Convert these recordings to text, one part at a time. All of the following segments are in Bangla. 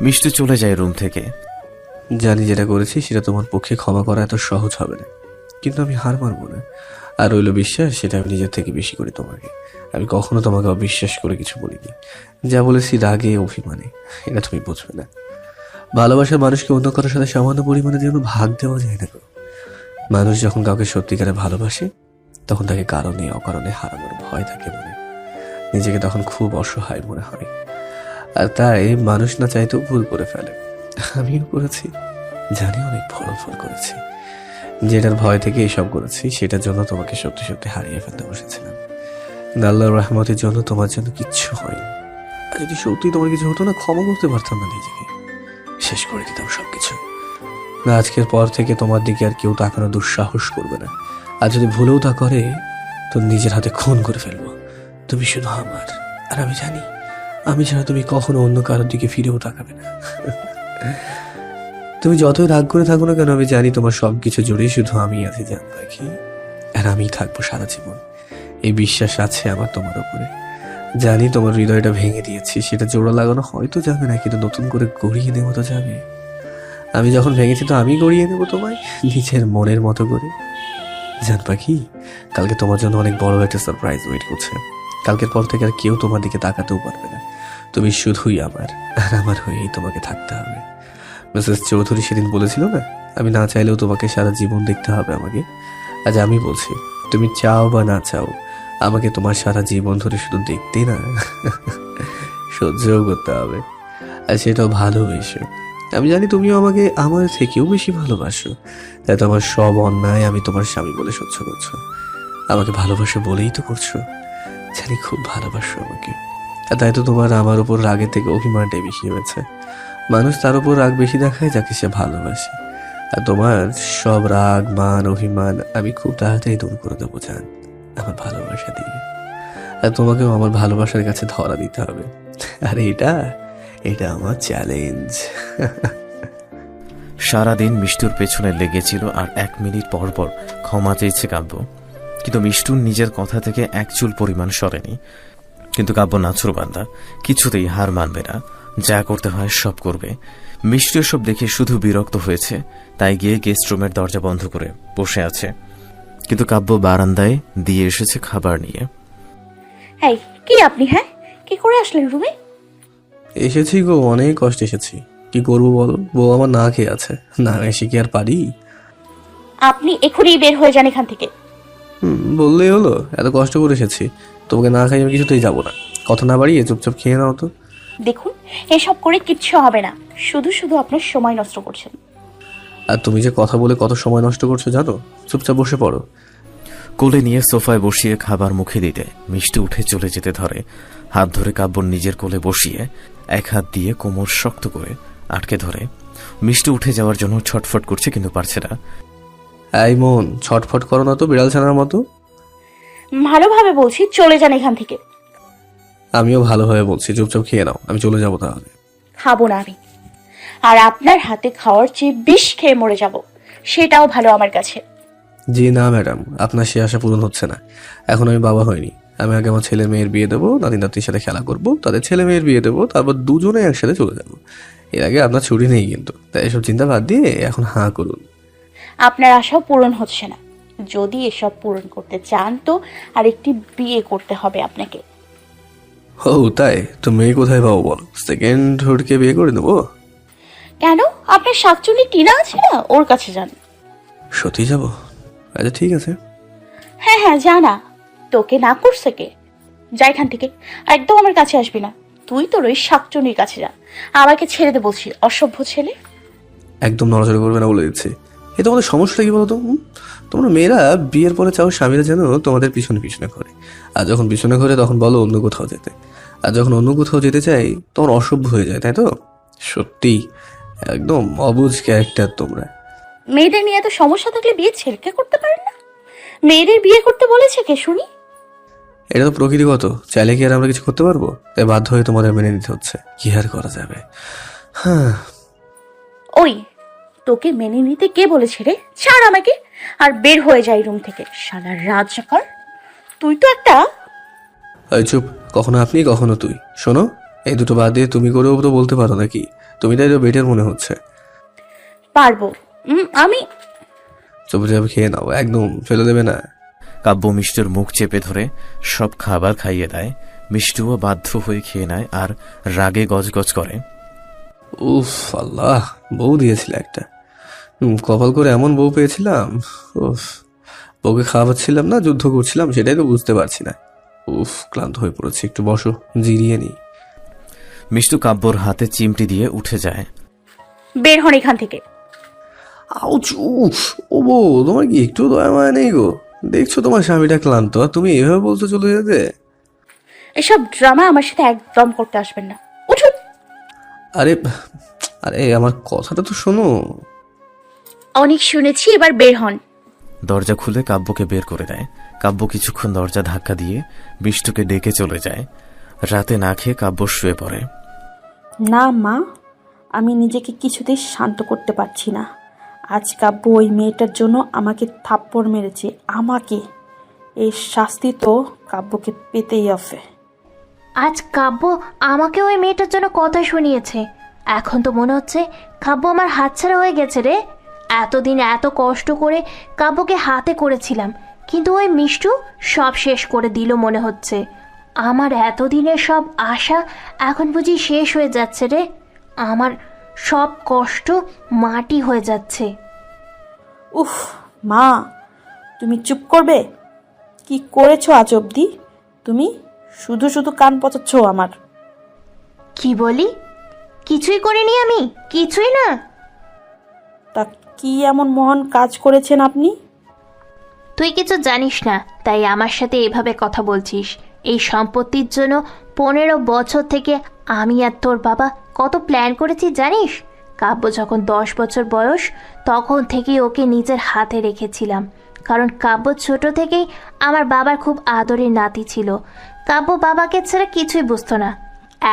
মিষ্টি চলে যায় রুম থেকে। জানি যেটা করেছি সেটা তোমার পক্ষে ক্ষমা করা এত সহজ হবে না, কিন্তু আমি হার মানবো না। আর রইল বিশ্বাস, সেটা আমি নিজের থেকে বেশি করি তোমাকে। আমি কখনো তোমাকে অবিশ্বাস করে কিছু বলিনি, যা বলেছি রাগে অভিমানে। এটা তুমি বুঝবে না। ভালোবাসার মানুষকে অন্য কারোর সাথে সামান্য পরিমাণে যেন ভাগ দেওয়া যায় না। মানুষ যখন কাউকে সত্যিকারে ভালোবাসে তখন তাকে কারণে অকারণে হারানোর ভয় থাকে মনে, নিজেকে তখন খুব অসহায় মনে হয়। আর তাই মানুষ না চাইতেও ভুল করে ফেলে। আমিও করেছি, জানি অনেক বড় ভুল করেছি। যেটার ভয় থেকে এসব করেছি সেটার জন্য তোমাকে সত্যি সত্যি হারিয়ে ফেলতে বসেছিলাম। আল্লাহর রহমতের জন্য তোমার জন্য কিচ্ছু হয়নি। আর যদি সত্যি তোমার কিছু হতো না, ক্ষমা করতে পারতাম না নিজেকে, শেষ করে দিতাম সবকিছু। না, আজকের পর থেকে তোমার দিকে আর কেউ তাকানো দুঃসাহস করবে না। আর যদি ভুলেও তা করে তো নিজের হাতে খুন করে ফেলবো। তুমি শুধু আমার, আর আমি জানি আমি ছাড়া তুমি কখনো অন্য কারোর দিকে ফিরেও তাকাবে না। তুমি যতই রাগ করে থাকো না কেন, আমি জানি তোমার সবকিছু জুড়েই শুধু আমি আছি জান পাখি। আর আমি থাকবো সারা জীবন, এই বিশ্বাস আছে আমার তোমার উপরে। জানি তোমার হৃদয়টা ভেঙে দিয়েছি, সেটা জোড়া লাগানো হয়তো যাবে না, কিন্তু নতুন করে গড়িয়ে নেবো তো যাবে। আমি যখন ভেঙেছি তো আমি গড়িয়ে নেবো তোমায় নিজের মনের মতো করে। জান পাখি, কালকে তোমার জন্য অনেক বড় একটা সারপ্রাইজ ওয়েট করছে। কালকের পর থেকে আর কেউ তোমার দিকে তাকাতেও পারবে না। তুমি শুধুই আমার, আর আমার হয়েই তোমাকে থাকতে হবে। মিসেস চৌধুরী সেদিন বলেছিল না, আমি না চাইলেও তোমাকে সারা জীবন দেখতে হবে আমাকে। আজ আমি বলছি, তুমি চাও বা না চাও, আমাকে তোমার সারা জীবন ধরে শুধু দেখতে না, সহ্যও করতে হবে। আর সেটাও ভালোবেসে। আমি জানি তুমিও আমাকে আমার থেকেও বেশি ভালোবাসো, তাই তো আমার সব অন্যায় আমি তোমার স্বামী বলে সহ্য করছো। আমাকে ভালোবাসো বলেই তো করছো। জানি খুব ভালোবাসো আমাকে, আর তাই তো তোমার আমার উপর রাগের থেকে অভিমানটাই বেশি হয়েছে। মানুষ তার উপর রাগ বেশি দেখায় যাকে সে ভালোবাসে। আর তোমার সব রাগ মান অভিমান আমি খুব তাড়াতাড়ি দূর করে দেবো জান, আমার ভালোবাসা দিয়ে। আর তোমাকেও আমার ভালোবাসার কাছে ধরা দিতে হবে। আর এটা এটা আমার চ্যালেঞ্জ। সারাদিন মিষ্টুর পেছনে লেগেছিল, আর 1 মিনিট পর পর ক্ষমা চেয়েছে কাব্য। কিন্তু মিষ্টুর নিজের কথা থেকে এক চুল পরিমাণ সরেনি। কিন্তু কাব্য নাছুরবান্দা, কিছুতেই হার মানবে না, যা করতে হয় সব করবে। মিষ্টু সব দেখে শুধু বিরক্ত হয়েছে, তাই গিয়ে গেস্ট রুমের দরজা বন্ধ করে বসে আছে। কিন্তু কাব্য বারান্দায় দিয়ে এসেছে খাবার নিয়ে। এই কি আপনি, হ্যাঁ কি করে আসলেন রুমে? এসেছি গো, অনেক কষ্ট এসেছি। কি করবো বলো, বউ আমার না খেয়ে আছে, না এসে কি আর পারি? আপনি এখনই বের হয়ে যান এখান থেকে। বললেই হলো, এত কষ্ট করে এসেছি, তোমাকে না খাই আমি কিছুতেই যাবো না। কথা না বাড়িয়ে চুপচাপ খেয়ে নাও তো। দেখুন, এসব করে কিচ্ছু হবে না, শুধু শুধু আপনার সময় নষ্ট করছেন। আর তুমি যে কথা বলে কত সময় নষ্ট করছো জানো? চুপচাপ বসে পড়ো। কোলে নিয়ে সোফায় বসিয়ে খাবার মুখে দিতে মিষ্টি উঠে চলে যেতে ধরে। হাত ধরে কাব্যর নিজের কোলে বসিয়ে এক হাত দিয়ে কোমর শক্ত করে আটকে ধরে। মিষ্টি উঠে যাওয়ার জন্য ছটফট করছে, কিন্তু পারছে না। এই মন, ছটফট করো না তো বিড়াল ছানার মতো। ভালোভাবে বলছি, চলে যান এখান থেকে। আমিও ভালোভাবে বলছি, চুপচাপ খেয়ে নাও, আমি চলে যাবো তাহলে। খাবো না আমি, আর আপনার হাতে খাওয়ার চেয়ে বিষ খেয়ে মরে যাব, সেটাও ভালো আমার কাছে। জি না ম্যাডাম, আপনার সে আশা পূরণ হচ্ছে না। এখন আমি বাবা হয়নি, আমি আগে আমার ছেলে মেয়ের বিয়ে দেবো, নাতি নাতির সাথে খেলা করবো, তাদের ছেলে মেয়ের বিয়ে দেবো, তারপর দুজনে একসাথে চলে যাবো। এর আগে আপনার ছুটি নেই কিন্তু, তাই এসব চিন্তা বাদ দিয়ে এখন হাঁ করুন। আপনার আশাও পূরণ হচ্ছে না। যদি এসব পূরণ করতে চান তো আরেকটি বিয়ে করতে হবে আপনাকে। ও তাই? তো মেয়ে কোথায় পাবো বলো, সেকেন্ড হুডকে বিয়ে করে নেবো? কেন, আপনার শাকচুনি টিনা আছে না, ওর কাছে যান। সত্যি যাবো? আচ্ছা ঠিক আছে। হ্যাঁ হ্যাঁ, জানা, তোকে না করছে কে? যা এখান থেকে, একদম আমার কাছে আসবি না। তুই তোর ওই শাকচুনির কাছে যা, আমাকে ছেড়ে দে বলছি, অসভ্য ছেলে। একদম নড়াচড়া করবে না বলে দিচ্ছি। এ তোমাদের সমস্যাটা কি বলো তো? তোমরা মেয়েরা বিয়ের পরে চাও স্বামীরা যেন তোমাদের পিছনে পিছনে ঘোরে, আর যখন পিছনে ঘোরে তখন বলো অন্য কোথাও যেতে, আর যখন অন্য কোথাও যেতে চাই তখন অসভ্য হয়ে যায়, তাই তো? সত্যি একদম অবুঝ ক্যারেক্টার তোমরা। মেয়েদের নিয়ে এত সমস্যা থাকলে বিয়ে ছেলেকে করতে পারেন না? মেয়েদের বিয়ে করতে বলেছে কে শুনি? এটা তো প্রকৃতিগত, চাইলে কি আর আমরা কিছু করতে পারবো? তাই বাধ্য হয়ে তোমাদের মেনে নিতে হচ্ছে, কি আর করা যাবে। হ্যাঁ, ওই, তোকে মেনে নিতে কে বলেছে রে? ছাড় আমাকে, আর বের হয়ে যাই রুম থেকে, শালা রাজচাকর। তুই তো একটা। এই চুপ, কখনো আপনি কখনো তুই। শোনো, এই দুটো বাদ দিয়ে তুমি করেও তো বলতে পারো নাকি? তুমি তাই তো বেটার মনে হচ্ছে। পারবো। আমি চুপচাপ খেয়ে নাও, একদম ফেলে দেবে না। কাব্য মিষ্টুর মুখ চেপে ধরে সব খাবার খাইয়ে দেয়। মিষ্টুও বাধ্য হয়ে খেয়ে নেয় আর রাগে গজগজ করে। উফ আল্লাহ, বউ দিয়েছিল একটা। কপাল করে এমন বউ পেয়েছিলাম। উফ, বউকে খাওয়াচ্ছিলাম না যুদ্ধ করছিলাম সেটাই তো বুঝতে পারছি না। উফ, ক্লান্ত হয়ে পড়েছি, একটু বসো, জিরিয়ে নি। মিষ্টু কাব্যর হাতে চিমটি দিয়ে উঠে যায়। বের হন এখান থেকে। আউচ, উফ, ও বউ, তোমার কি একটু দয়া মায়া নেই গো? দেখছো তোমার স্বামীটা ক্লান্ত, আর তুমি এভাবে বলছো চলে যেতে? এসব ড্রামা আমার সাথে একদম করতে আসবেন না। উঠুন। আরে আরে আমার কথাটা তো শোনো। অনেক শুনেছি, এবার বের হন। দরজা খুলে কাব্যকে বের করে দেয়। কাব্য কিছুক্ষণ দরজা ধাক্কা দিয়ে মিষ্টুকে ডেকে চলে যায়। রাতে না খেয়ে কাব্য শুয়ে পড়ে। না মা, আমি নিজেকে কিছুতেই শান্ত করতে পারছি না। আজ কাব্য ওই মেয়েটার জন্য আমাকে থাপ্পড় মেরেছে, আমাকে। এর শাস্তি তো কাব্যকে পেতেই হবে। আজ কাব্য আমাকে ওই মেয়েটার জন্য কথা শুনিয়েছে। এখন তো মনে হচ্ছে কাব্য আমার হাতছাড়া হয়ে গেছে রে। এতদিন এত কষ্ট করে কাব্যকে হাতে করেছিলাম, কিন্তু ওই মিষ্টু সব শেষ করে দিল মনে হচ্ছে। আমার এতদিনের সব আশা এখন বুঝি শেষ হয়ে যাচ্ছে রে। আমার সব কষ্ট মাটি হয়ে যাচ্ছে। উফ মা, তুমি চুপ করবে? কি করেছো আজ অবধি? তুমি শুধু শুধু কান পচাচ্ছ আমার। কি বলি? কিছুই করিনি আমি, কিছুই না। তা কি এমন মহান কাজ করেছেন আপনি? তুই কিছু জানিস না, তাই আমার সাথে এভাবে কথা বলছিস। এই সম্পত্তির জন্য 15 বছর থেকে আমি আর তোর বাবা কত প্ল্যান করেছি জানিস? কাব্য যখন 10 বছর বয়স তখন থেকেই ওকে নিজের হাতে রেখেছিলাম, কারণ কাব্য ছোট থেকেই আমার বাবার খুব আদরের নাতি ছিল। কাব্য বাবাকে ছাড়া কিছুই বুঝতো না।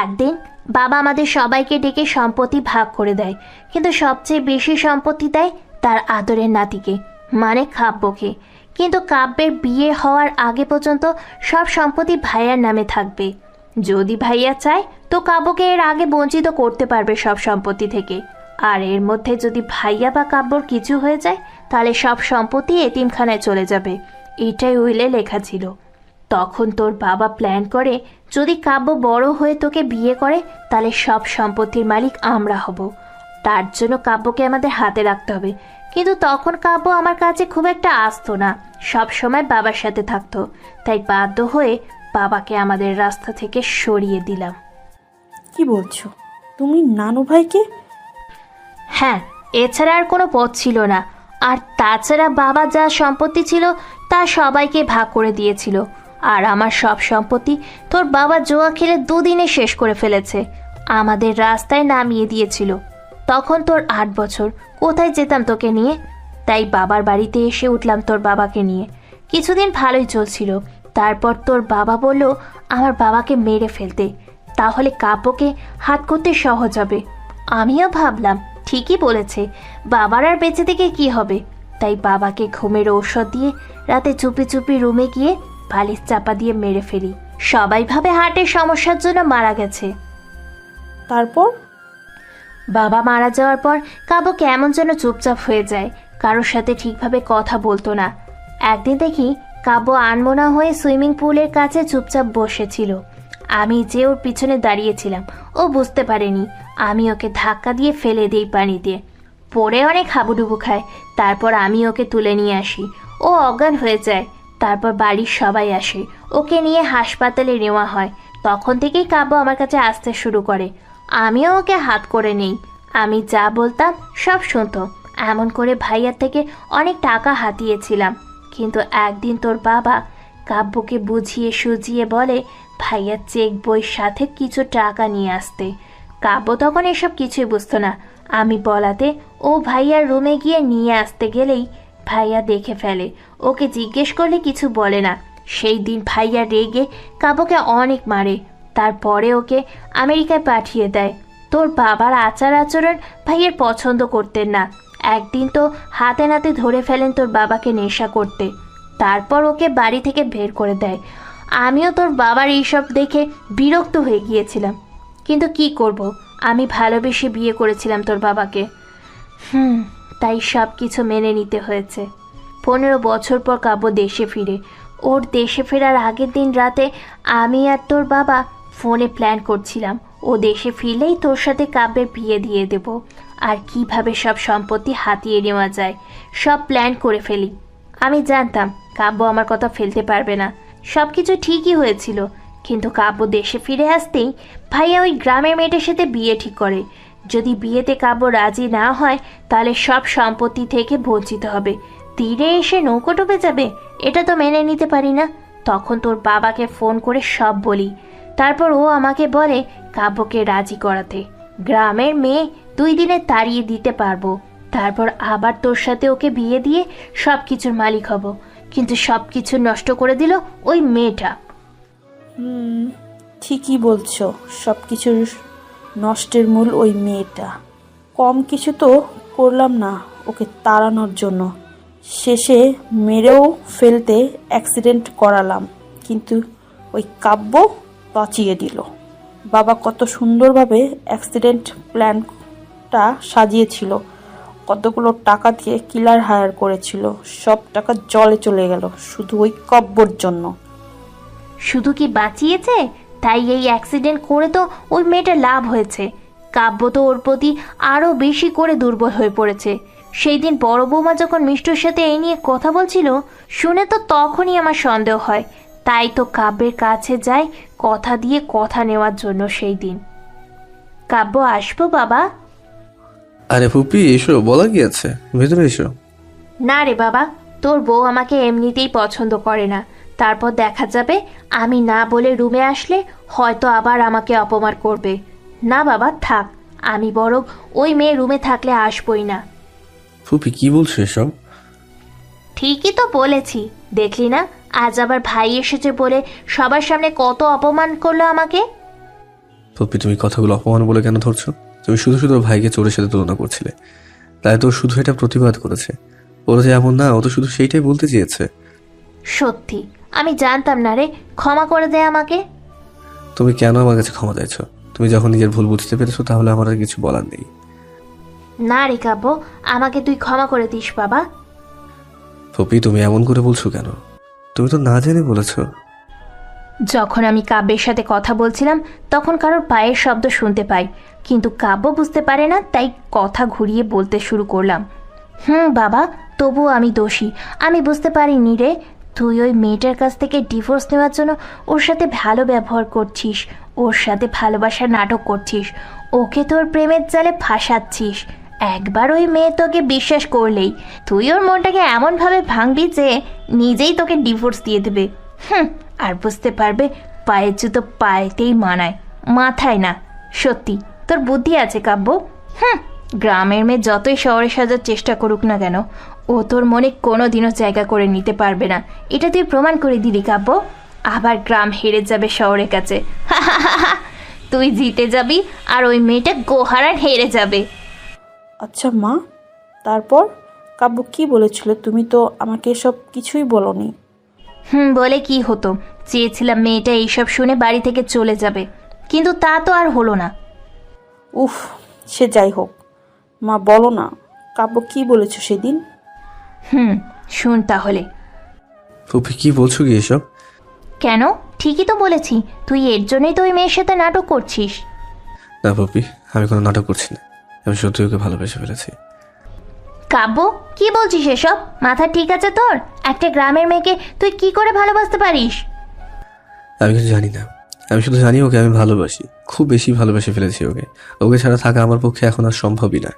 একদিন বাবা আমাদের সবাইকে ডেকে সম্পত্তি ভাগ করে দেয়, কিন্তু সবচেয়ে বেশি সম্পত্তি দেয় তার আদরের নাতিকে, মানে কাব্যকে। কিন্তু কাব্যের বিয়ে হওয়ার আগে পর্যন্ত সব সম্পত্তি ভাইয়ার নামে থাকবে। যদি ভাইয়া চায় তো কাব্যকে এর আগে বঞ্চিত করতে পারবে সব সম্পত্তি থেকে। আর এর মধ্যে যদি ভাইয়া বা কাব্যর কিছু হয়ে যায় তাহলে সব সম্পত্তি এতিমখানায় চলে যাবে। এটাই উইলে লেখা ছিল। তখন তোর বাবা প্ল্যান করে যদি কাব্য বড় হয়ে তোকে বিয়ে করে তাহলে সব সম্পত্তির মালিক আমরা হব। তার জন্য কাব্যকে আমাদের হাতে রাখতে হবে। কিন্তু তখন কাব্য আমার কাছে খুব একটা আসতো না, সব সময় বাবার সাথে থাকতো। তাই বাধ্য হয়ে বাবাকে আমাদের রাস্তা থেকে সরিয়ে দিলাম। কি বলছো? তুমি নানু ভাইকে? হ্যাঁ, এছাড়া আর কোনো পথ ছিল না। আর তাছাড়া বাবা যা সম্পত্তি ছিল তা সবাইকে ভাগ করে দিয়েছিল। আর আমার সব সম্পত্তি তোর বাবা জোয়া খেলে 2 দিনে শেষ করে ফেলেছে। আমাদের রাস্তায় নামিয়ে দিয়েছিল। তখন তোর 8 বছর, কোথায় যেতাম তোকে নিয়ে? তাই বাবার বাড়িতে এসে উঠলাম তোর বাবাকে নিয়ে। কিছুদিন ভালোই চলছিল, তারপর তোর বাবা বলল আমার বাবাকে মেরে ফেলতে, তাহলে কাব্যকে হাত করতে সহজ হবে। আমিও ভাবলাম ঠিকই বলেছে, বাবার আর বেঁচে থেকে কি হবে। তাই বাবাকে ঘুমের ঔষধ দিয়ে রাতে চুপি চুপি রুমে গিয়ে বালিশ চাপা দিয়ে মেরে ফেলি। সবাই ভাবে হার্টের সমস্যার জন্য মারা গেছে। তারপর? বাবা মারা যাওয়ার পর কাব্য কেমন যেন চুপচাপ হয়ে যায়, কারোর সাথে ঠিকভাবে কথা বলতো না। একদিন দেখি কাব্য আনমনা হয়ে সুইমিং পুলের কাছে চুপচাপ বসেছিল। আমি যে ওর পিছনে দাঁড়িয়েছিলাম, ও বুঝতে পারেনি। আমি ওকে ধাক্কা দিয়ে ফেলে দিই পানিতে। পরে অনেক হাবুডুবু খায়। তারপর আমি ওকে তুলে নিয়ে আসি। ও অজ্ঞান হয়ে যায়। তারপর বাড়ির সবাই আসে, ওকে নিয়ে হাসপাতালে নেওয়া হয়। তখন থেকেই কাব্য আমার কাছে আসতে শুরু করে। আমিও ওকে হাত করে নেই। আমি যা বলতাম সব শুনতো। এমন করে ভাইয়ার থেকে অনেক টাকা হাতিয়েছিলাম। কিন্তু একদিন তোর বাবা কাব্যকে বুঝিয়ে সুঝিয়ে বলে ভাইয়ার চেক বইয়ের সাথে কিছু টাকা নিয়ে আসতে। কাব্য তখন এসব কিছুই বুঝতো না। আমি বলাতে ও ভাইয়ার রুমে গিয়ে নিয়ে আসতে গেলেই ভাইয়া দেখে ফেলে। ওকে জিজ্ঞেস করলে কিছু বলে না। সেই দিন ভাইয়া রেগে কাব্যকে অনেক মারে। তারপরে ওকে আমেরিকায় পাঠিয়ে দেয়। তোর বাবার আচার আচরণ ভাইয়ের পছন্দ করতেন না। একদিন তো হাতে নাতে ধরে ফেলেন তোর বাবাকে নেশা করতে। তারপর ওকে বাড়ি থেকে বের করে দেয়। আমিও তোর বাবার এইসব দেখে বিরক্ত হয়ে গিয়েছিলাম, কিন্তু কি করব, আমি ভালোবেসে বিয়ে করেছিলাম তোর বাবাকে। তাই সব কিছু মেনে নিতে হয়েছে। 15 বছর পর কাব্য দেশে ফিরে। ওর দেশে ফেরার আগের দিন রাতে আমি আর তোর বাবা ফোনে প্ল্যান করছিলাম ও দেশে ফিরলেই তোর সাথে কাব্যের বিয়ে দিয়ে দেব, আর কিভাবে সব সম্পত্তি হাতিয়ে নেওয়া যায় সব প্ল্যান করে ফেলি। আমি জানতাম কাব্য আমার কথা ফেলতে পারবে না। সব কিছু ঠিকই হয়েছিল, কিন্তু কাব্য দেশে ফিরে আসতেই ভাইয়া ওই গ্রামের মেয়েটার সাথে বিয়ে ঠিক করে। যদি বিয়েতে কাব্য রাজি না হয় তাহলে সব সম্পত্তি থেকে বঞ্চিত হবে, তীরে এসে নৌকো ডুবে যাবে। এটা তো মেনে নিতে পারি না। তখন তোর বাবাকে ফোন করে সব বলি, তারপর ও আমাকে বলে কাব্যকে রাজি করাতে। গ্রামের মেয়ে 2 দিনে তাড়িয়ে দিতে পারবো, তারপর আবার তোর সাথে ওকে বিয়ে দিয়ে সব কিছুর মালিক হব। কিন্তু সব কিছু নষ্ট করে দিল ওই মেয়েটা। ঠিকই বলছো, সব কিছুর নষ্টের মূল ওই মেয়েটা। কম কিছু তো করলাম না ওকে তাড়ানোর জন্য, শেষে মেরেও ফেলতে অ্যাক্সিডেন্ট করালাম, কিন্তু ওই কাব্য বাঁচিয়ে দিল। বাবা কত সুন্দরভাবে অ্যাক্সিডেন্ট প্ল্যানটা সাজিয়েছিল, কতগুলো টাকা দিয়ে কিলার হায়ার করেছিল, সব টাকা জলে চলে গেল শুধু ওই কাব্যর জন্য। শুধু কি বাঁচিয়েছে, তাই এই অ্যাক্সিডেন্ট করে তো ওই মেয়েটার লাভ হয়েছে। কাব্য তো ওর প্রতি আরও বেশি করে দুর্বল হয়ে পড়েছে। সেই দিন বড় বৌমা যখন মিষ্টুর সাথে এই নিয়ে কথা বলছিল শুনে তো তখনই আমার সন্দেহ হয়, তাই তো কাব্যের কাছে যাই কথা দিয়ে কথা নেওয়ার জন্য। সেই দিন কাব্য আসবো বাবা? আরে ফুপি এসো, বলা কি আছে, ভেতরে এসো। না রে বাবা, তোর বউ আমাকে এমনিতেই পছন্দ করে না। তারপর দেখা যাবে আমি না বলে রুমে আসলে হয়তো আবার আমাকে অপমান করবে। না বাবা থাক, আমি বরং ওই মেয়ে রুমে থাকলে আসবই না। ফুপি কি বলছো এসব? ঠিকই তো বলেছি, দেখলি না আজ আবার ভাই এসেছে বলে সবার সামনে কত অপমান করলো আমাকে। ফুপি তুমি কথাগুলো অপমান বলে কেন ধরছো? তুমি শুধু শুধু ওর ভাইকে চোরের সাথে তুলনা করছিলে, তাই তো শুধু এটা প্রতিবাদ করেছে। ওরা যে এমন না, ও তো শুধু সেইটাই বলতে চেয়েছে। সত্যি আমি জানতাম না রে, ক্ষমা করে দে আমাকে। তুমি কেন আমার কাছে ক্ষমা চাইছো? তুমি যখন নিজের ভুল বুঝতে পেরেছো তাহলে আমার আর কিছু বলার নেই। না রে কাব্য, আমাকে তুই ক্ষমা করে দিস বাবা। ফুপি তুমি এমন করে বলছো কেন? তুমি তো না জেনে বলেছো। যখন আমি কাব্যের সাথে কথা বলছিলাম তখন কারোর পায়ের শব্দ শুনতে পাই, কিন্তু কাব্য বুঝতে পারে না, তাই কথা ঘুরিয়ে বলতে শুরু করলাম। বাবা, তবুও আমি দোষী। আমি বুঝতে পারিনি রে, তুই ওই মেয়েটার কাছ থেকে ডিভোর্স নেওয়ার জন্য ওর সাথে ভালো ব্যবহার করছিস, ওর সাথে ভালোবাসার নাটক করছিস, ওকে তোর প্রেমের জালে ফাঁসাচ্ছিস। একবার ওই মেয়ে তোকে বিশ্বাস করলেই তুই ওর মনটাকে এমনভাবে ভাঙবি যে নিজেই তোকে ডিভোর্স দিয়ে দেবে। আর বুঝতে পারবে পায়ের জুতো পায়েতেই মানায়, মাথায় না। সত্যি তোর বুদ্ধি আছে কাব্য। গ্রামের মেয়ে যতই শহরে সাজার চেষ্টা করুক না কেন, ও তোর মনে কোনো দিনও জায়গা করে নিতে পারবে না। এটা তুই প্রমাণ করে দিলি কাব্য। আবার গ্রাম হেরে যাবে শহরের কাছে। তুই জিতে যাবি আর ওই মেয়েটা গোহারান হেরে যাবে। আচ্ছা মা, তারপর কাব্য কি বলেছিল? তুমি তো আমাকে এসব কিছুই বলনি। বলে কি হতো, চেয়েছিলাম মেয়েটা এইসব শুনে বাড়ি থেকে চলে যাবে, কিন্তু তা তো আর হলো না। উফ, সে যাই হোক, মা বলো না কাব্য কি বলেছো সেদিন। শুন তাহলে। ফুপি কি বলছো কি এসব? কেন, ঠিকই তো বলেছি, তুই এর জন্যই তো ওই মেয়ের সাথে নাটক করছিস। না ফুপি, আমি কোনো নাটক করছি না, আমি সত্যি ওকে ভালোবেসে ফেলেছি। কাব্য কি বলছিস এসব? মাথা ঠিক আছে তোর? একটা গ্রামের মেয়েকে তুই কি করে ভালোবাসতে পারিস? আমি কিছু জানি না, আমি শুধু জানি ওকে আমি ভালোবাসি, খুব বেশি ভালোবেসে ফেলেছি ওকে। ওকে ছাড়া থাকা আমার পক্ষে এখন আর সম্ভবই না।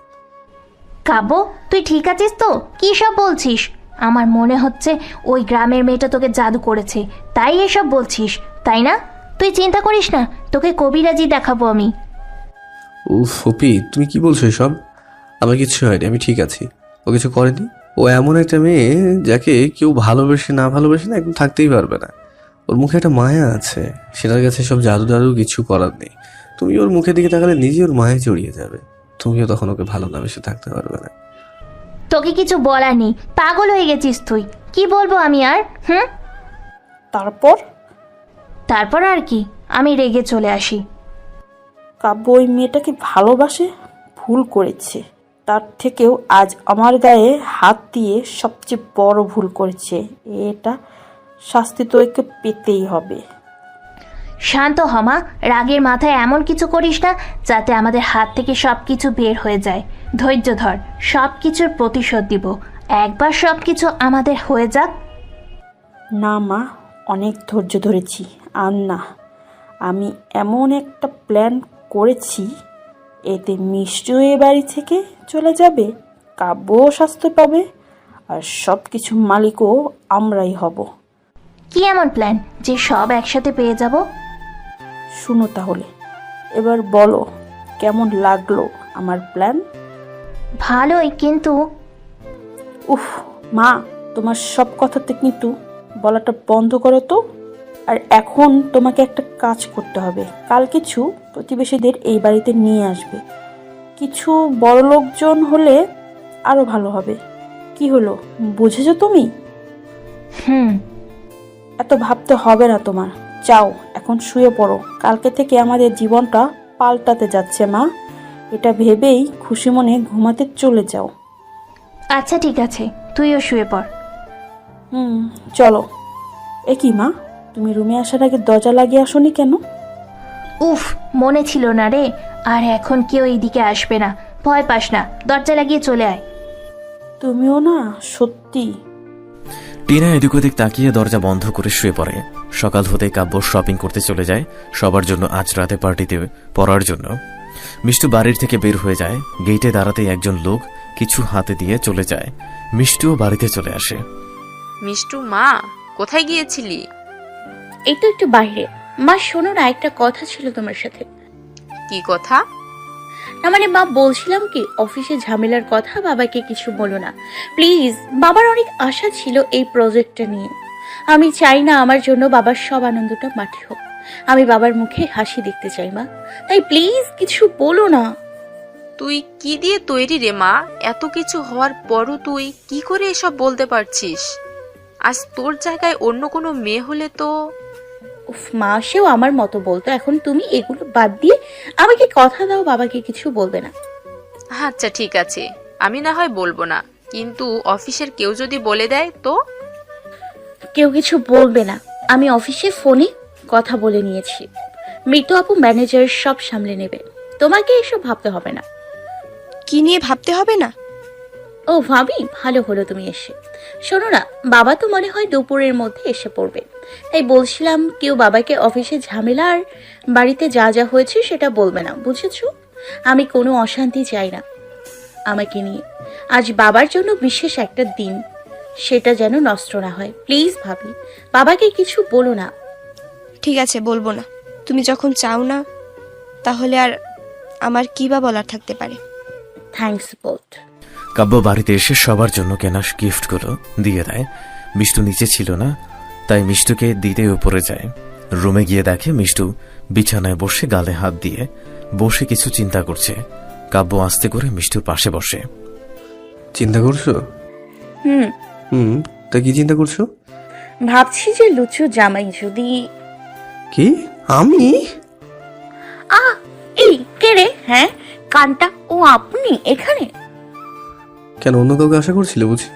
কাব্য তুই ঠিক আছিস তো? কি সব বলছিস? আমার মনে হচ্ছে ওই গ্রামের মেয়েটা তোকে জাদু করেছে, তাই এসব বলছিস, তাই না? তুই চিন্তা করিস না, তোকে কবিরাজি দেখাবো আমি। উফ ফুপি তুমি কি বলছো এসব? আমার কিছু হয়নি, আমি ঠিক আছি। ও কিছু করেনি। ও এমন একটা মেয়ে যাকে কেউ ভালোবেসে না ভালোবেসে না একদম থাকতেই পারবে না। ওর মুখে একটা মায়া আছে, সেটার কাছে সব জাদু জাদু কিছু করার নেই। তুমি ওর মুখের দিকে তাকালে নিজে ওর মায়ায় জড়িয়ে যাবে, তুমিও তখন ওকে ভালো না বেশি থাকতে পারবে না। তোকে কিছু বলার নেই, পাগল হয়ে গেছিস তুই। কি বলবো আমি আর? তারপর তারপর আর কি, আমি রেগে চলে আসি। কাব্য ওই মেয়েটাকে ভালোবাসে, ভুল করেছে। তার থেকেও আজ আমার গায়ে হাত দিয়ে সবচেয়ে বড় ভুল করেছে। এটা শাস্তি তো একে পেতেই হবে। শান্ত হমা, রাগের মাথায় এমন কিছু করিস না যাতে আমাদের হাত থেকে সব কিছু বের হয়ে যায়। ধৈর্য ধর, সব কিছুর প্রতিশোধ দিব একবার সব কিছু আমাদের হয়ে যাক। না মা, অনেক ধৈর্য ধরেছি, আর না। আমি এমন একটা প্ল্যান করেছি, এতে মিষ্টি এ বাড়ি থেকে চলে যাবে, কাব্যও শাস্তি পাবে, আর সব কিছু মালিকও আমরাই হব। কি এমন প্ল্যান যে সব একসাথে পেয়ে যাব? শুনো তাহলে, এবার বলো কেমন লাগলো আমার প্ল্যান? ভালোই, কিন্তু উফ মা, তোমার সব কথাতে কিন্তু বলাটা বন্ধ করো তো। আর এখন তোমাকে একটা কাজ করতে হবে। কাল কিছু প্রতিবেশীদের এই বাড়িতে নিয়ে আসবে। কিছু বড় লোকজন হলে আরো ভালো হবে। কি হলো, বুঝেছো তুমি? হুম। এত ভাবতে হবে না তোমার। যাও এখন শুয়ে পড়ো। কালকে থেকে আমাদের জীবনটা পাল্টাতে যাচ্ছে মা, এটা ভেবেই খুশি মনে ঘুমাতে চলে যাও। আচ্ছা ঠিক আছে, তুইও শুয়ে পড়। চলো। এ কি মা, তুমি রুমে আসার আগে দরজা লাগিয়ে আসোনি কেন? উফ, মনে ছিল না রে। আর এখন কেউ এইদিকে আসবে না, ভয় পাস না, দরজা লাগিয়ে চলে আয়। তুমিও না সত্যি। টিনা এদিক ওদিক তাকিয়ে দরজা বন্ধ করে শুয়ে পড়ে। সকাল হতেই কাব্য শপিং করতে চলে যায় সবার জন্য আজ রাতে পার্টিতে পড়ার জন্য। মিষ্টু বাড়ির থেকে বের হয়ে যায়। গেটে দাঁড়াতেই একজন লোক কিছু হাতে দিয়ে চলে যায়। মিষ্টুও বাড়িতে চলে আসে। মিষ্টু মা, কোথায় গিয়েছিলি? এই তো একটু বাইরে। মা শোনো না, একটা কথা ছিল তোমার সাথে। কি কথা? না মানে মা, বলছিলাম কি, অফিসে ঝামেলার কথা বাবাকে কিছু বলো না প্লিজ। বাবার অনেক আশা ছিল এই প্রজেক্টটা নিয়ে। আমি চাই না আমার জন্য বাবার সব আনন্দটা মাটি হোক। আমি বাবার মুখে হাসি দেখতে চাই মা, তাই প্লিজ কিছু বলো না। তুই কি দিয়ে তৈরি রে মা? এত কিছু হওয়ার পরও তুই কি করে এসব বলতে পারছিস? আজ তোর জায়গায় অন্য কোনো মেয়ে হলে তো। উফ মা, সেও আমার মতো বলতো। এখন তুমি এগুলো বাদ দিয়ে আমাকে কথা দাও বাবাকে কিছু বলবে না। আচ্ছা ঠিক আছে, আমি না হয় বলবো না, কিন্তু অফিসের কেউ যদি বলে দেয় তো? কেউ কিছু বলবে না। আমি অফিসে ফোনে কথা বলে নিয়েছি। মৃত্যু আপু ম্যানেজার সব সামলে নেবে, তোমাকে এসব ভাবতে হবে না। কি নিয়ে ভাবতে হবে না? ও ভাবি, ভালো হলো তুমি এসে। শোনো না, বাবা তো মনে হয় দুপুরের মধ্যে এসে পড়বে, তাই বলছিলাম কেউ বাবাকে অফিসে ঝামেলা আর বাড়িতে যা যা হয়েছে সেটা বলবে না, বুঝেছো? আমি কোনো অশান্তি চাই না আমাকে নিয়ে। আজ বাবার জন্য বিশেষ একটা দিন, সেটা যেন নষ্ট না হয়। প্লিজ ভাবি, বাবাকে কিছু বলো না। ঠিক আছে, বলবো না। তুমি যখন চাও না, তাহলে আর আমার কি বা বলার থাকতে পারে। Thanks both. কাব্য বাড়িতে এসে সবার জন্য কেনা গিফটগুলো দিয়ে দেয়। মিষ্টু নিচে ছিল না, তাই মিষ্টুকে দিতে উপরে যায়। রুমে গিয়ে দেখে মিষ্টু বিছানায় বসে গালে হাত দিয়ে বসে কিছু চিন্তা করছে। কাব্য আস্তে করে মিষ্টুর পাশে বসে। চিন্তা করছো? হুম, তা কি চিন্তা করছো? ভাবছি যে লুচু জামাই যদি। কি? আমি? এই কে রে? হ্যাঁ, কানটা। ও আপনি এখানে? কেন, অন্য কাউকে আশা করছিলে বুঝি?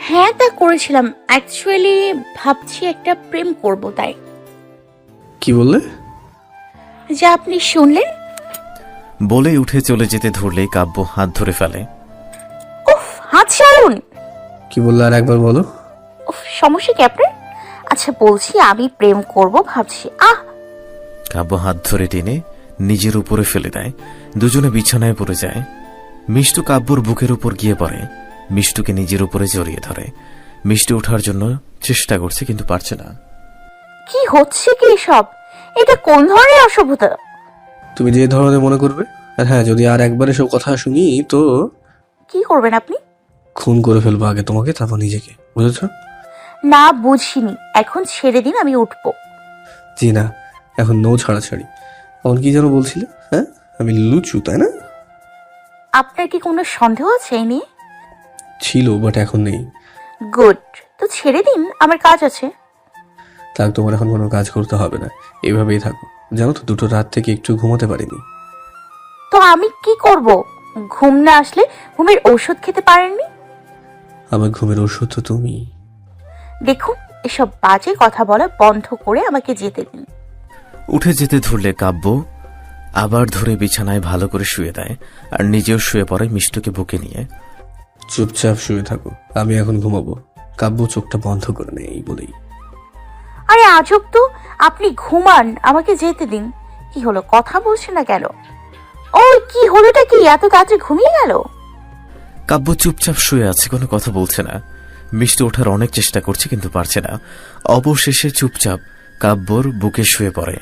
হ্যাঁ, তা করেছিলাম। অ্যাকচুয়ালি ভাবছি একটা প্রেম করব, তাই। কি বললে? যা আপনি শুনলেন। বলে উঠে চলে যেতে ধরলেই কাব্য হাত ধরে ফেলে। উফ, হাত ছাড়ুন। কি বললে আর একবার বলো। উফ, সমস্যা কি আপনার? আচ্ছা বলছি, আমি প্রেম করব ভাবছি। কাব্য হাত ধরে টেনে নিজের উপরে ফেলে দেয়। দুজনে বিছানায় পড়ে যায়। মিষ্টু কাব্যর বুকের উপর গিয়ে পড়ে। মিষ্টুকে নিজের উপরে জড়িয়ে ধরে। মিষ্টি ওঠার জন্য চেষ্টা করছে কিন্তু পারছে না। কি হচ্ছে কি সব? এটা কোন ধরনের অসভ্যতা? তুমি যে ধরনের মনে করবে। আর হ্যাঁ, যদি আর একবার এসব কথা শুনি তো কি করবেন আপনি? খুন করে ফেলবো, আগে তোমাকে তারপর নিজেকে, বুঝেছো? না, বুঝিনি। এখন ছেড়ে দিন, আমি উঠবো। জি না, এখন নো ছাড়াছাড়ি। এখন কি যেন বলছিলে? হ্যাঁ, আমি লুচু, তাই না? আপনার কি কোনো সন্দেহ আছে এই নিয়ে? ছিল, বাট এখন নেই। গুড, তো ছেড়ে দিন, আমার কাজ আছে। থাক, তোমার এখন কোনো কাজ করতে হবে না, এইভাবেই থাকো। জানো তো, দুটো রাত থেকে একটু ঘুমাতে পারিনি। তো আমি কি করব? ঘুম না আসলে ঘুমের ওষুধ খেতে পারেননি? আমার ঘুমের ওষুধ তো তুমি। দেখুন, এসব বাজে কথা বলা বন্ধ করে আমাকে যেতে দিন। উঠে যেতে ধরলে কাব্য আবার ধরে বিছানায় ভালো করে শুয়ে দেয় আর নিজেও শুয়ে পড়ে মিষ্টুকে বুকে নিয়ে। চুপচাপ শুয়ে থাকো, আমি এখন ঘুমাবো। কাব্য চোখটা বন্ধ করে নেই এই বলেই। আরে আজব তো, আপনি ঘুমান, আমাকে যেতে দিন। কি হলো, কথা বলছে না কেন? ও কি হলোটা কি, এত তাড়াতাড়ি ঘুমিয়ে গেল? কাব্য চুপচাপ শুয়ে আছে, কোনো কথা বলছে না। মিষ্টু ওঠার অনেক চেষ্টা করছে কিন্তু পারছে না। অবশেষে চুপচাপ কাব্যর বুকে শুয়ে পড়ে।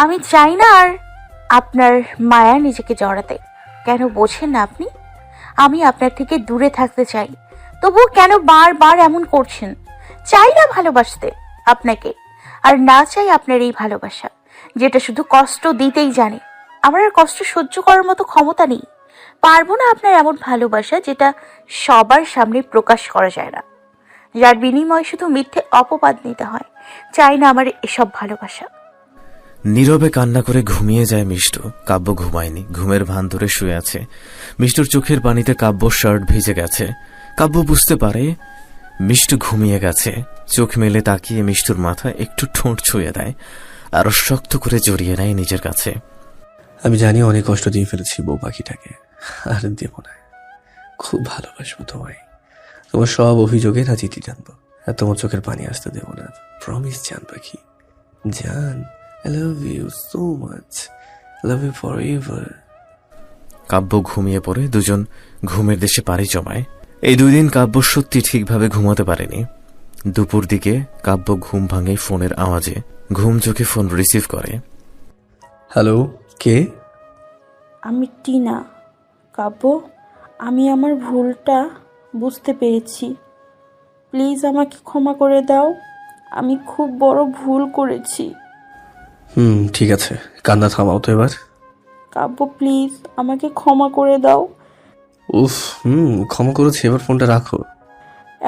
আমি চাই না আর আপনার মায়া নিজেকে জড়াতে। কেন বোঝেন না আপনি? আমি আপনার থেকে দূরে থাকতে চাই, তবুও কেন বারবার এমন করছেন? চাই না ভালোবাসতে আপনাকে, আর না চাই আপনার এই ভালোবাসা যেটা শুধু কষ্ট দিতেই জানে। আমার আর কষ্ট সহ্য করার মতো ক্ষমতা নেই। পারবো না আপনার এমন ভালোবাসা যেটা সবার সামনে প্রকাশ করা যায় না, যার বিনিময়ে শুধু মিথ্যে অপবাদ নিতে হয়। চাই না আমার এসব ভালোবাসা। নীরবে কান্না করে ঘুমিয়ে যায় মিষ্টু। কাব্য ঘুমায়নি, ঘুমের ভান ধরে শুয়ে আছে। মিষ্টুর চোখের পানিতে কাব্যর শার্ট ভিজে গেছে। কাব্য বুঝতে পারে মিষ্টু ঘুমিয়ে গেছে। চোখ মেলে তাকিয়ে মিষ্টুর মাথায় একটু ঠোঁট ছুঁয়ে দেয়, আরো শক্ত করে জড়িয়ে নেয় নিজের কাছে। আমি জানি অনেক কষ্ট দিয়ে ফেলেছি বউ পাখিটাকে, আর দেব না। খুব ভালোবাসবো তোমায়। তোমার সব অভিযোগে না চিঠি জানবো, আর তোমার চোখের পানি আসতে দেবো না। প্রমিস জান পাখি, জান। I love you so much. I love you forever. কাব্য ঘুমিয়ে পড়ে, দুজন ঘুমের দেশে পাড়ি জমায়। এই 2 দিন কাব্য সত্যি ঠিকভাবে ঘুমাতে পারেনি। দুপুর দিকে কাব্য ঘুম ভাঙে ফোনের আওয়াজে। ঘুম চোখে ফোন রিসিভ করে। হ্যালো, কে? আমি টিনা। কাব্য, আমি আমার ভুলটা বুঝতে পেরেছি। প্লিজ আমাকে ক্ষমা করে দাও। আমি খুব বড় ভুল করেছি। ঠিক আছে, কান্না থামাও তো এবার। কাব্য প্লিজ আমাকে ক্ষমা করে দাও। উফ, ক্ষমা করেছি, এবার ফোনটা রাখো।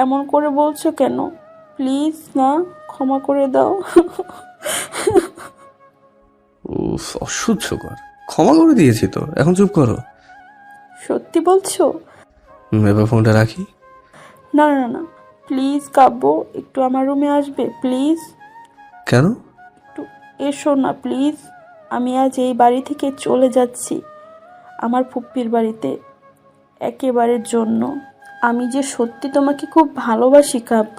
এমন করে বলছো কেন? প্লিজ না, ক্ষমা করে দাও। উফ, অসহ্যকর। ক্ষমা করে দিয়েছি তো, এখন চুপ করো। সত্যি বলছো? এবার ফোনটা রাখি। না না না, প্লিজ কাব্য, একটু আমার রুমে আসবে প্লিজ। কেন? একটু এসো না প্লিজ। আমি আজ এই বাড়ি থেকে চলে যাচ্ছি আমার ফুপ্পির বাড়িতে একেবারের জন্য। আমি যে সত্যি তোমাকে খুব ভালোবাসি কাব্য,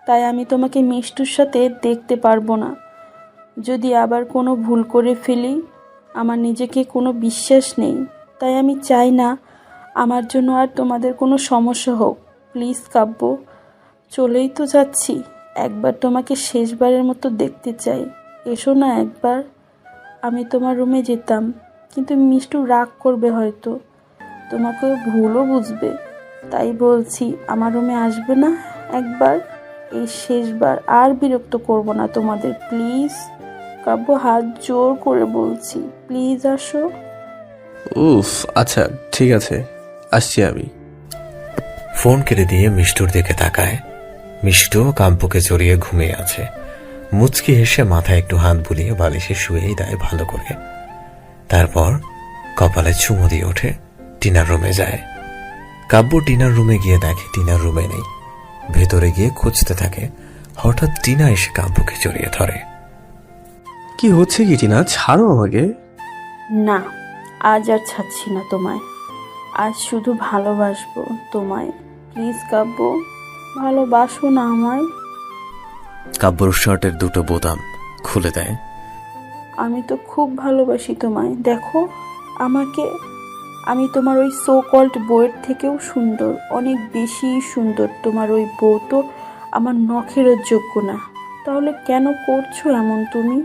তাই আমি তোমাকে মিষ্টুর সাথে দেখতে পারবো না। যদি আবার কোনো ভুল করে ফেলি, আমার নিজেকে কোনো বিশ্বাস নেই। তাই আমি চাই না আমার জন্য আর তোমাদের কোনো সমস্যা হোক। প্লিজ কাব্য, চলেই তো যাচ্ছি, একবার তোমাকে শেষবারের মতো দেখতে চাই। এসো না একবার। আমি তোমার রুমে যেতাম, কিন্তু মিষ্টু রাগ করবে হয়তো, তোমাকে ভুলও বুঝবে। তাই বলছি, আমার রুমে আসবে না একবার? এই শেষবার, আর বিরক্ত করব না তোমাদের। প্লিজ কাব্য, হাত জোর করে বলছি, প্লিজ আসো। উফ, আচ্ছা ঠিক আছে, আসছি আমি। ফোন কেটে দিয়ে মিষ্টুর দিকে তাকায়। মিষ্টু কাব্যকে জড়িয়ে ঘুমিয়ে আছে। মুচকি হেসে মাথায় একটু হাত বুলিয়ে বালিশে শুয়েই দেয় ভালো করে। তারপর কপালে চুমো দিয়ে ওঠে, টিনার রুমে যায়। কাব্য টিনার রুমে গিয়ে দেখে টিনার রুমে নেই। ভেতরে গিয়ে খুঁজতে থাকে। হঠাৎ টিনা এসে কাব্যকে জড়িয়ে ধরে। কি হচ্ছে কি টিনা, ছাড়ো আমাকে। না, আজ আর ছাড়ছি না তোমায়। আজ শুধু ভালোবাসবো তোমায়। প্লিজ কাব্য, ভালোবাসো না আমায়। কাব্যর শার্টের 2টো বোতাম খুলে দেয়। আমি তো খুব ভালোবাসি তোমায়। দেখো আমাকে, আমি তোমার ওই সো কল্ড বউয়ের থেকেও সুন্দর, অনেক বেশি সুন্দর। তোমার ওই বউ তো আমার নখেরও যোগ্য না। তাহলে কেন করছো এমন তুমি?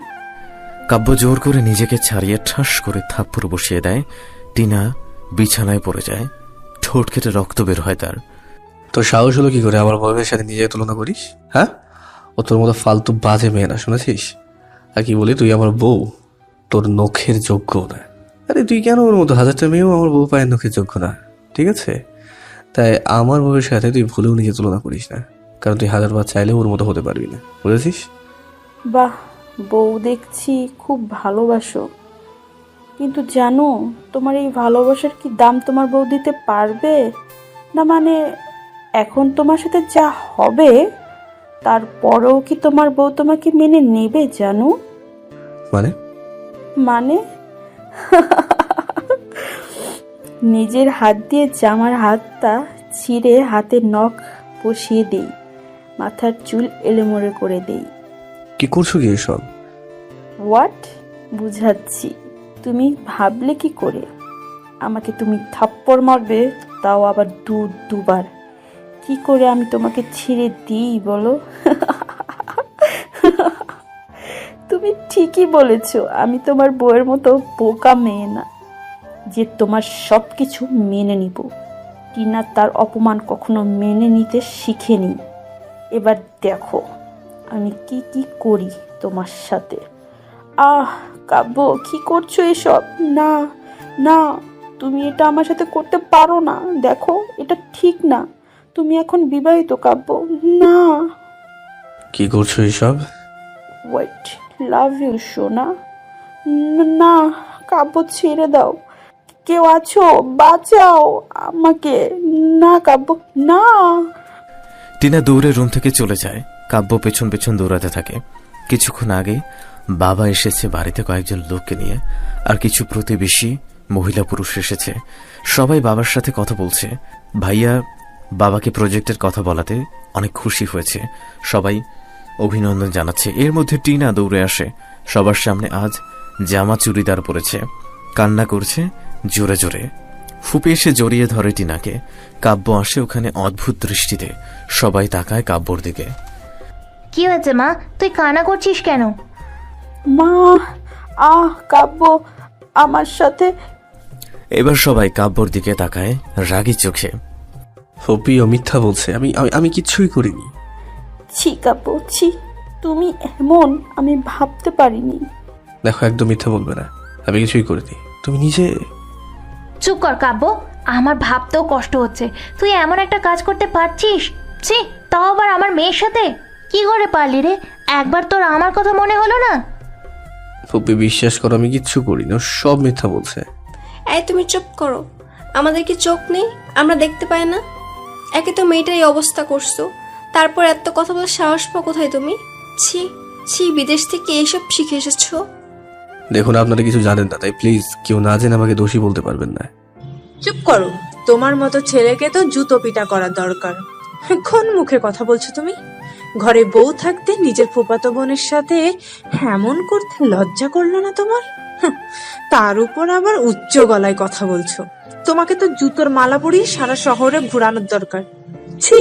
কাব্য জোর করে নিজেকে ছাড়িয়ে ঠাস করে থাপ্পড় বসিয়ে দেয়। টিনা বিছানায় পড়ে যায়। ঠোঁট কেটে রক্ত বের হয় তার। তোর সাহস হলো কি করে আমার বউয়ের সাথে নিজেকে তুলনা করিস? হ্যাঁ, ও তোর মতো ফালতু বাজে মেয়ে না, শুনেছিস? আর কি বলি, তুই আমার বউ, তোর নখের যোগ্য না। আরে তুই কেন ওর মতো 1000টা মেয়েও আমার বউ পায়ের নখের যোগ্য না, ঠিক আছে? তাই আমার বউয়ের সাথে তুই ভুলেও নিজে তুলনা করিস না, কারণ তুই 1000বার চাইলেও ওর মতো হতে পারবি না, বুঝেছিস? বাহ, বউ দেখছি খুব ভালোবাসো। কিন্তু জানো তোমার এই ভালোবাসার কি দাম তোমার বউ দিতে পারবে না? মানে এখন তোমার সাথে যা হবে তারপরেও কি তোমার বউ তোমাকে মেনে নেবে জানো? মানে মানে নিজের হাত দিয়ে জামার হাতটা ছিঁড়ে হাতে নখ বসিয়ে দেই, মাথার চুল এলোমেলো করে দেই। কি করছো কি এসব? হোয়াট? বুঝাচ্ছি। তুমি ভাবলে কি করে আমাকে তুমি থাপ্পড় মারবে, তাও আবার দুবার? কি করে আমি তোমাকে ছেড়ে দিই বলো? তুমি ঠিকই বলেছো, আমি তোমার বউয়ের মতো বোকা মেয়ে না যে তোমার সব কিছু মেনে নিব। টিনা তার অপমান কখনো মেনে নিতে শিখেনি। এবার দেখো আমি কি কি করি তোমার সাথে। আহ কাব্য, কি করছো এসব? না না, তুমি এটা আমার সাথে করতে পারো না। দেখো এটা ঠিক না, তুমি এখন বিবাহিত কাব্য। না। কি করছো এসব? ওয়েট, লাভ ইউ সোনা। না কাব্য, ছেড়ে দাও। কেউ আছো? বাঁচাও আমাকে। না কাব্য, না। টিনা দৌড়ে রুম থেকে চলে যায়। কাব্য পেছন পেছন দৌড়াতে থাকে। কিছুক্ষণ আগে বাবা এসেছে বাড়িতে কয়েকজন লোককে নিয়ে, আর কিছু প্রতিবেশী মহিলা পুরুষ এসেছে। সবাই বাবার সাথে কথা বলছে। ভাইয়া বাবাকে প্রজেক্টের কথা বলাতে অনেক খুশি হয়েছে। সবাই অভিনন্দন জানাচ্ছে। এর মধ্যে টিনা দৌড়ে আসে। সবার সামনে আজ জামা চুড়িদার পরেছে, কান্না করছে জোরে জোরে। ফুপে এসে জড়িয়ে ধরে টিনাকে। কাব্য আসে ওখানে অদ্ভুত দৃষ্টিতে। সবাই তাকায় কাব্যর দিকে। কি হয়েছে মা, তুই কান্না করছিস কেন? মা, কাব্য আমার সাথে। এবার সবাই কাব্যর দিকে তাকায় রাগী চোখে। ফপি ও মিথ্যা বলছে, আমি আমি আমি কিচ্ছুই করিনি। ছি কাব্য, ছি, তুমি এমন আমি ভাবতে পারিনি। দেখো একদম মিথ্যা বলবে না, আমি কিছুই করিনি। তুমি নিজে। চুপ কর কাব্য, আমার ভাবতেও কষ্ট হচ্ছে। তুই এমন একটা কাজ করতে পারছিস? ছি, তাও আবার আমার মেয়ের সাথে। কি করে পারলি রে? একবার তোর আমার কথা মনে হলো না? ফপি বিশ্বাস করো, আমি কিচ্ছু করিনি, ও সব মিথ্যা বলছে। এই তুমি চুপ করো। আমাদের কি চোখ নেই? আমরা দেখতে পাই না? একে তো মেয়েটার এই অবস্থা করছো, তারপর এত কথা বলার সাহস পাও কোথায় তুমি? ছি ছি, বিদেশ থেকে এইসব শিখে এসেছো? দেখুন আপনারা কিছু জানেন না, তাই প্লিজ কেউ না জেনে আমাকে দোষী বলতে পারবেন না। চুপ করো। তোমার মতো ছেলেকে তো জুতো পিটা করা দরকার। কোন মুখে কথা বলছো তুমি? ঘরে বউ থাকতে নিজের ফুফাতো বোনের সাথে এমন করতে লজ্জা করলো না তোমার? তার উপর আবার উচ্চ গলায় কথা বলছো। তোমাকে তো জুতোর মালা পরিয়ে সারা শহরে ঘোরানোর দরকার। ছি!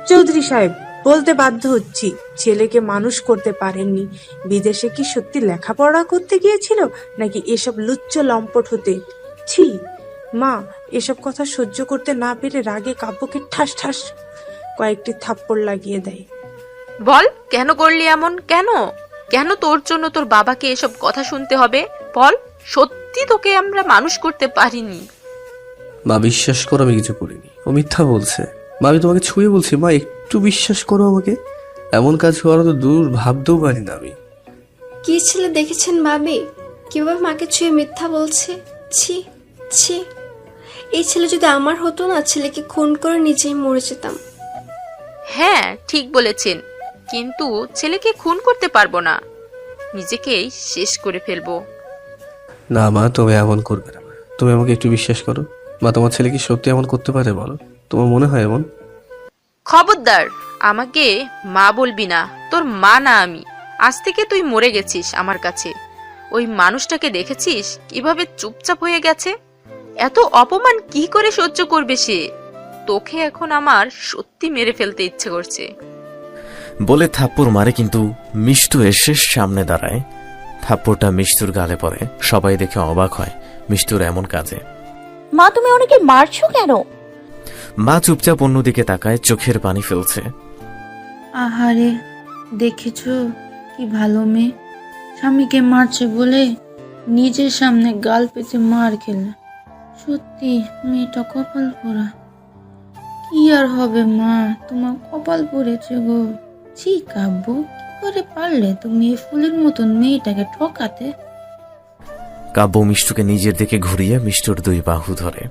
চৌধুরী সাহেব, বলতে বাধ্য হচ্ছি, ছেলেকে মানুষ করতে পারেননি। বিদেশে কি সত্যি লেখাপড়া করতে গিয়েছিল, নাকি এসব লুচ্চ লম্পট হতে? ছি! মা এসব কথা সহ্য করতে না পেরে রাগে কাব্যকে ঠাস ঠাস কয়েকটি থাপ্পড় লাগিয়ে দেয়। বল, কেন করলি এমন? কেন কেন তোর জন্য তোর বাবাকে এসব কথা শুনতে হবে? বল, সত্যি তোকে আমরা মানুষ করতে পারিনি? মা বিশ্বাস করো, আমি কিছু করিনি, ও মিথ্যা বলছে। মা আমি তোমাকে ছুঁয়ে বলছি, মা একটু বিশ্বাস করো আমাকে। এমন কাজ করা তো দূর, ভাবতেও পারি না আমি। কি ছেলে দেখেছেন ভাবি, কিভাবে মাকে ছুঁয়ে মিথ্যা বলছে? ছি ছি, এই ছেলে যদি আমার হতো না, ছেলেকে খুন করে নিজেই মরে যেতাম। হ্যাঁ ঠিক বলেছেন, কিন্তু ছেলেকে খুন করতে পারবো না, নিজেকেই শেষ করে ফেলবো। না মা, তুমি এমন করবে না। তুমি আমাকে একটু বিশ্বাস করো। মা তোমার ছেলে কি সত্যি এমন করতে পারে বলো? তোমার মনে হয় এমন? খবরদার, আমাকে মা বলবি না। তোর মা না আমি। আজ থেকে তুই মরে গেছিস আমার কাছে। ওই মানুষটাকে দেখেছিস কিভাবে চুপচাপ হয়ে গেছে? এত অপমান কি করে সহ্য করবে সে? তোকে এখন আমার সত্যি মেরে ফেলতে ইচ্ছে করছে। বলে থাপ্পড় মারে, কিন্তু মিষ্টু এসে সামনে দাঁড়ায়। থাপ্পড়টা মিষ্টুর গালে পড়ে। সবাই দেখে অবাক হয় মিষ্টুর এমন কাজে। মা, তুমি অনেকে মারছো কেন? মা চুপচাপ অন্যদিকে তাকায়, চোখের পানি ফেলছে। আহারে, দেখেছো কি ভালো মেয়ে, স্বামীকে মারছে বলে নিজের সামনে গাল পেতে মার খেলে। সত্যি মেয়েটা কপাল পোড়া। কি আর হবে মা, তোমার কপাল পড়েছে গো। ছি কাব্য, কি করে পারলে তুমি এই ফুলের মতন মেয়েটাকে ঠকাতে? কাব্য মিষ্টুকে নিজের দিকে ঘুরিয়ে মিষ্টুর দুই বাহু ধরে।